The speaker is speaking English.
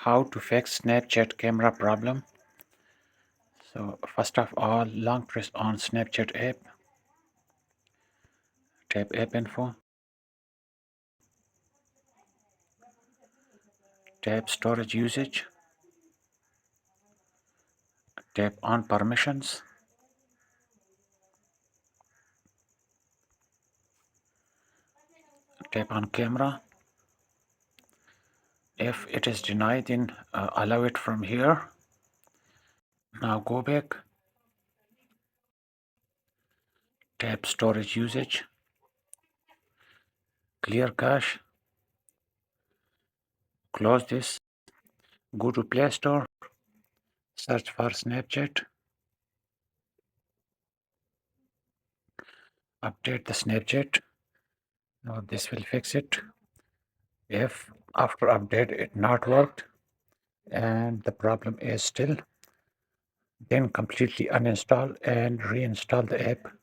How to fix Snapchat camera problem. So first of all, long press on Snapchat app, tap app info, tap storage usage, tap on permissions, tap on camera. If it is denied, then allow it from here. Now go back, tap storage usage, clear cache, close this, go to Play Store, search for Snapchat, update the Snapchat. Now this will fix it. If after update it not worked and the problem is still, then completely uninstall and reinstall the app.